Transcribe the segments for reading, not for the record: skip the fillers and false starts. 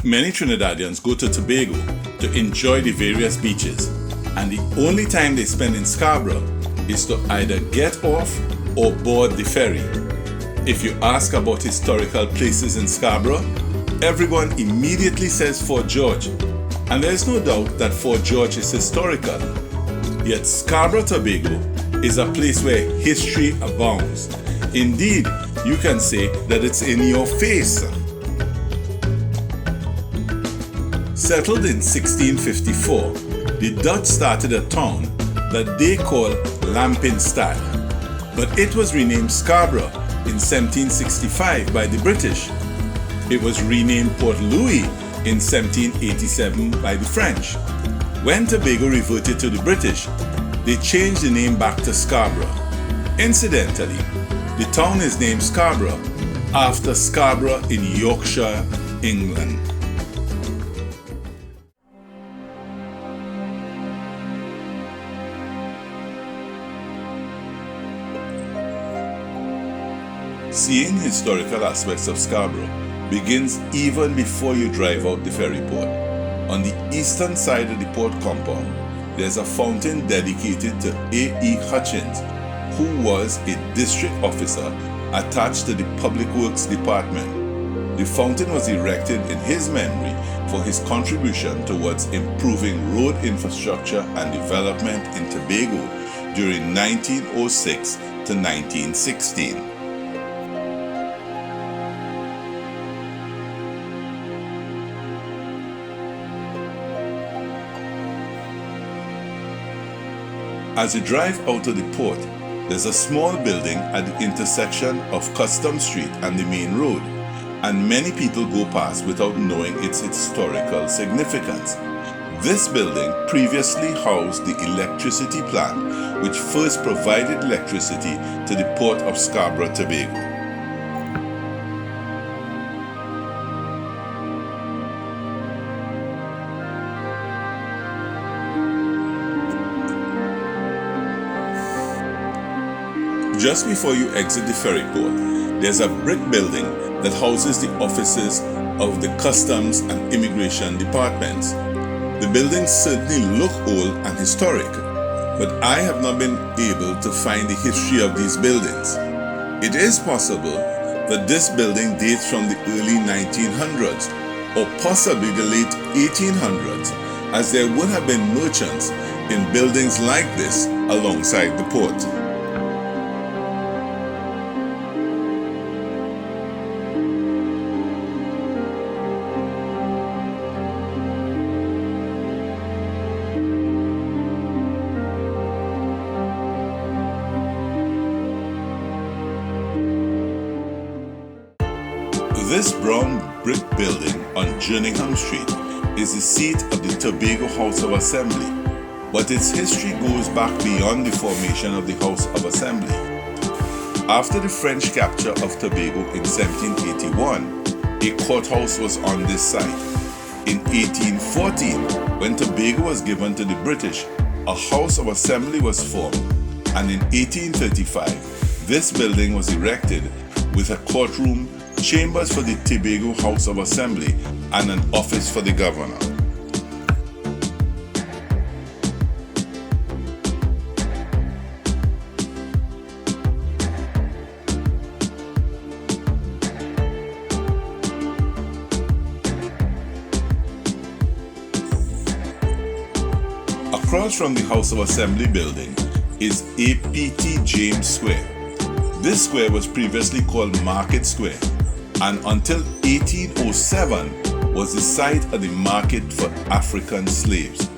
Many Trinidadians go to Tobago to enjoy the various beaches, and the only time they spend in Scarborough is to either get off or board the ferry. If you ask about historical places in Scarborough, everyone immediately says Fort George, and there is no doubt that Fort George is historical. Yet Scarborough Tobago is a place where history abounds. Indeed, you can say that it's in your face. Settled in 1654, the Dutch started a town that they call Lampenstad, but it was renamed Scarborough in 1765 by the British. It was renamed Port Louis in 1787 by the French. When Tobago reverted to the British, they changed the name back to Scarborough. Incidentally, the town is named Scarborough after Scarborough in Yorkshire, England. Seeing historical aspects of Scarborough begins even before you drive out the ferry port. On the eastern side of the port compound, there's a fountain dedicated to A.E. Hutchins, who was a district officer attached to the Public Works Department. The fountain was erected in his memory for his contribution towards improving road infrastructure and development in Tobago during 1906 to 1916. As you drive out of the port, there's a small building at the intersection of Custom Street and the main road, and many people go past without knowing its historical significance. This building previously housed the electricity plant, which first provided electricity to the port of Scarborough Tobago. Just before you exit the ferry port, there's a brick building that houses the offices of the Customs and Immigration departments. The buildings certainly look old and historic, but I have not been able to find the history of these buildings. It is possible that this building dates from the early 1900s or possibly the late 1800s, as there would have been merchants in buildings like this alongside the port. This brown brick building on Jerningham Street is the seat of the Tobago House of Assembly, but its history goes back beyond the formation of the House of Assembly. After the French capture of Tobago in 1781, a courthouse was on this site. In 1814, when Tobago was given to the British, a House of Assembly was formed, and in 1835, this building was erected with a courtroom, chambers for the Tobago House of Assembly, and an office for the governor. Across from the House of Assembly building is A.P.T. James Square. This square was previously called Market Square, and until 1807 was the site of the market for African slaves.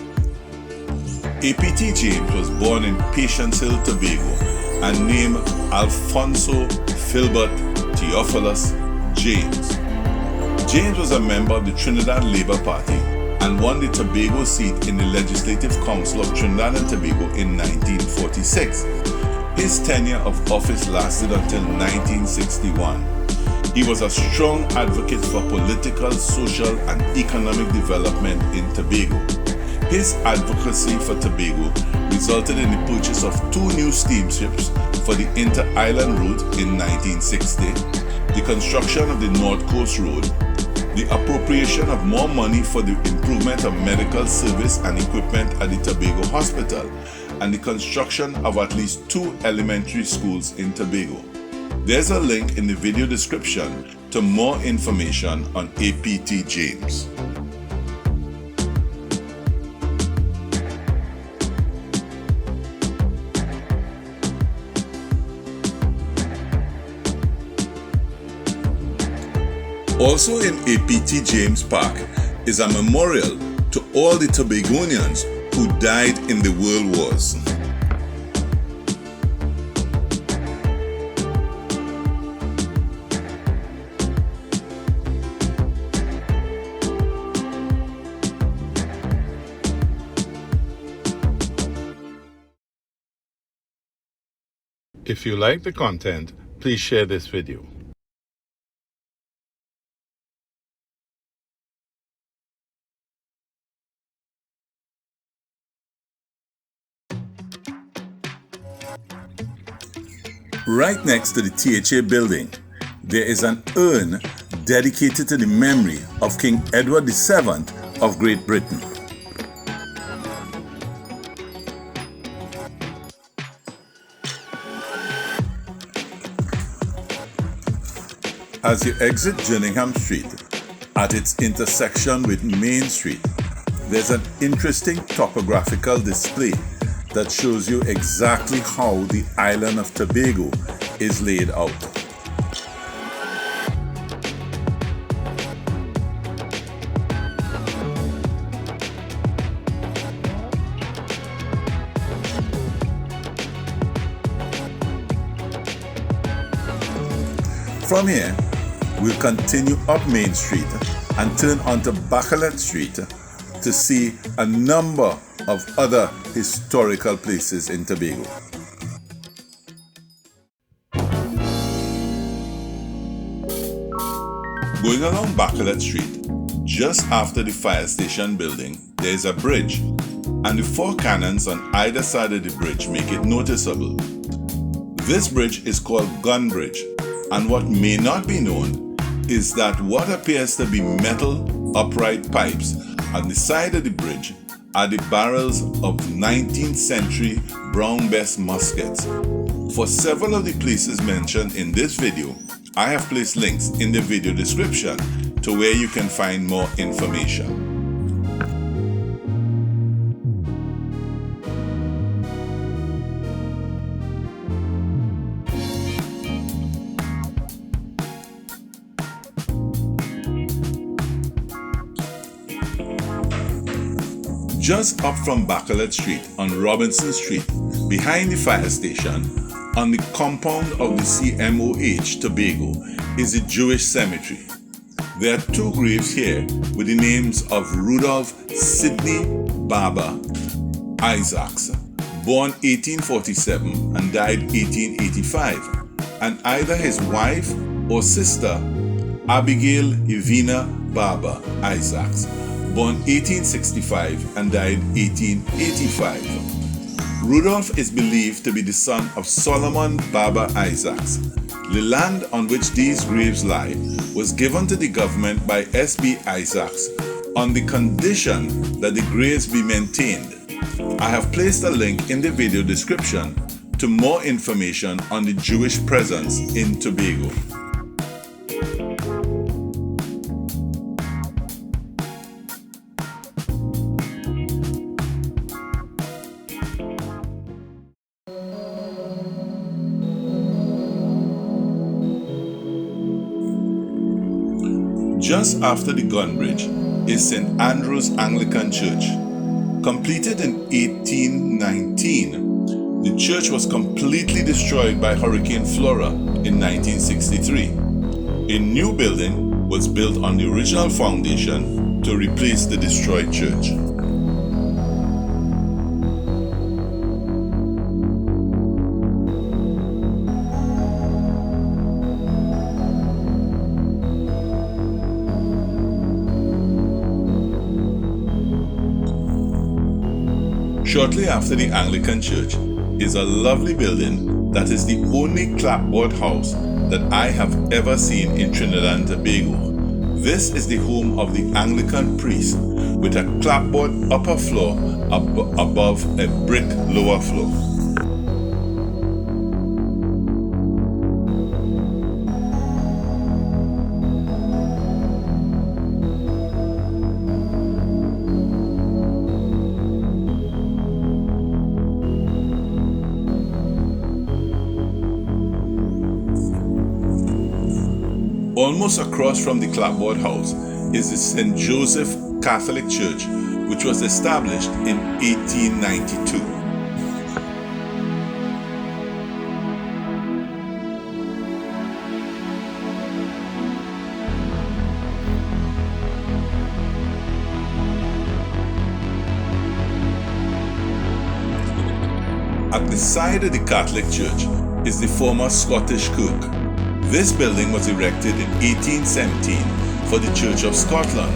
A.P.T. James was born in Patience Hill, Tobago, and named Alfonso Filbert Theophilus James. James was a member of the Trinidad Labour Party and won the Tobago seat in the Legislative Council of Trinidad and Tobago in 1946. His tenure of office lasted until 1961. He was a strong advocate for political, social, and economic development in Tobago. His advocacy for Tobago resulted in the purchase of 2 new steamships for the Inter-Island route in 1960, the construction of the North Coast Road, the appropriation of more money for the improvement of medical service and equipment at the Tobago Hospital, and the construction of at least 2 elementary schools in Tobago. There's a link in the video description to more information on A.P.T. James. Also in A.P.T. James Park is a memorial to all the Tobagonians who died in the World Wars. If you like the content, please share this video. Right next to the THA building, there is an urn dedicated to the memory of King Edward VII of Great Britain. As you exit Jerningham Street, at its intersection with Main Street, there's an interesting topographical display that shows you exactly how the island of Tobago is laid out. From here, we'll continue up Main Street and turn onto Bacalet Street to see a number of other historical places in Tobago. Going along Bacalet Street, just after the fire station building, there is a bridge, and the 4 cannons on either side of the bridge make it noticeable. This bridge is called Gunbridge, and what may not be known is that what appears to be metal upright pipes on the side of the bridge are the barrels of 19th century Brown Bess muskets. For several of the places mentioned in this video, I have placed links in the video description to where you can find more information. Just up from Bacalet Street on Robinson Street, behind the fire station, on the compound of the CMOH Tobago, is a Jewish cemetery. There are 2 graves here with the names of Rudolph Sidney Barber Isaacs, born 1847 and died 1885, and either his wife or sister, Abigail Evina Barber Isaacs, born 1865 and died 1885. Rudolph is believed to be the son of Solomon Barber Isaacs. The land on which these graves lie was given to the government by S.B. Isaacs on the condition that the graves be maintained. I have placed a link in the video description to more information on the Jewish presence in Tobago. Just after the Gunbridge is St. Andrew's Anglican Church. Completed in 1819, the church was completely destroyed by Hurricane Flora in 1963. A new building was built on the original foundation to replace the destroyed church. Shortly after the Anglican Church is a lovely building that is the only clapboard house that I have ever seen in Trinidad and Tobago. This is the home of the Anglican priest, with a clapboard upper floor above a brick lower floor. Almost across from the clapboard house is the St. Joseph Catholic Church, which was established in 1892. At the side of the Catholic Church is the former Scottish Kirk. This building was erected in 1817 for the Church of Scotland,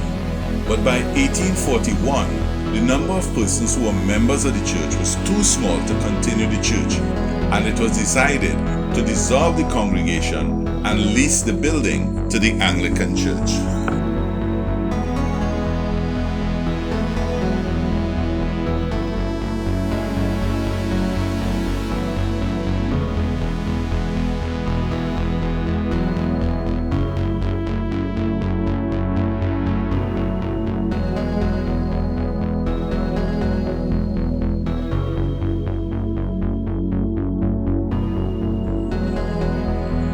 but by 1841, the number of persons who were members of the church was too small to continue the church, and it was decided to dissolve the congregation and lease the building to the Anglican Church.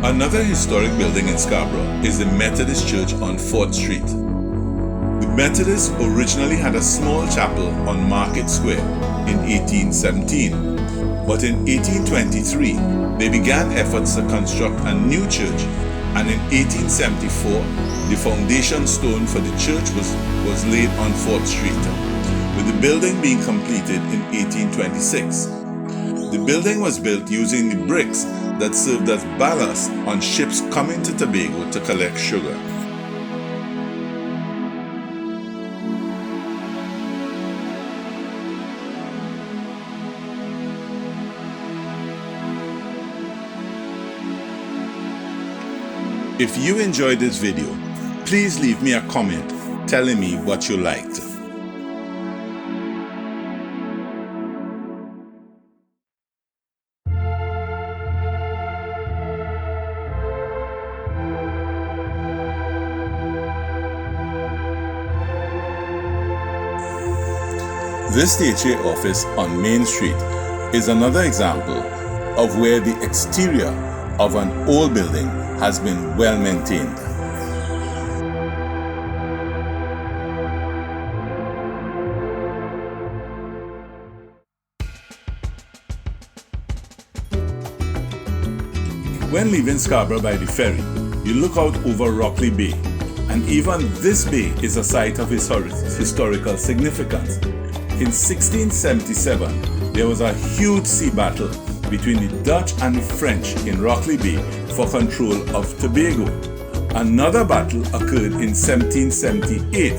Another historic building in Scarborough is the Methodist Church on 4th Street. The Methodists originally had a small chapel on Market Square in 1817, but in 1823 they began efforts to construct a new church, and in 1874 the foundation stone for the church was laid on 4th Street, with the building being completed in 1826. The building was built using the bricks that served as ballast on ships coming to Tobago to collect sugar. If you enjoyed this video, please leave me a comment telling me what you liked. This DHA office on Main Street is another example of where the exterior of an old building has been well maintained. When leaving Scarborough by the ferry, you look out over Rockley Bay, and even this bay is a site of historical significance. In 1677, there was a huge sea battle between the Dutch and the French in Rockley Bay for control of Tobago. Another battle occurred in 1778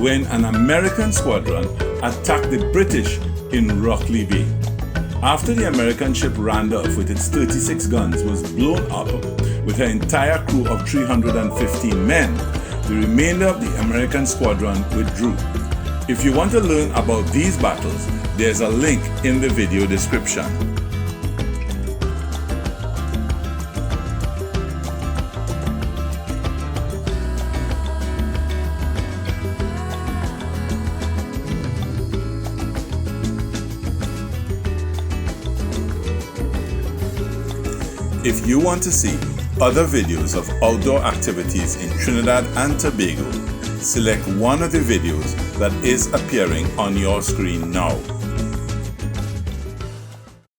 when an American squadron attacked the British in Rockley Bay. After the American ship Randolph with its 36 guns was blown up with her entire crew of 315 men, the remainder of the American squadron withdrew. If you want to learn about these battles, there's a link in the video description. If you want to see other videos of outdoor activities in Trinidad and Tobago, select one of the videos that is appearing on your screen now.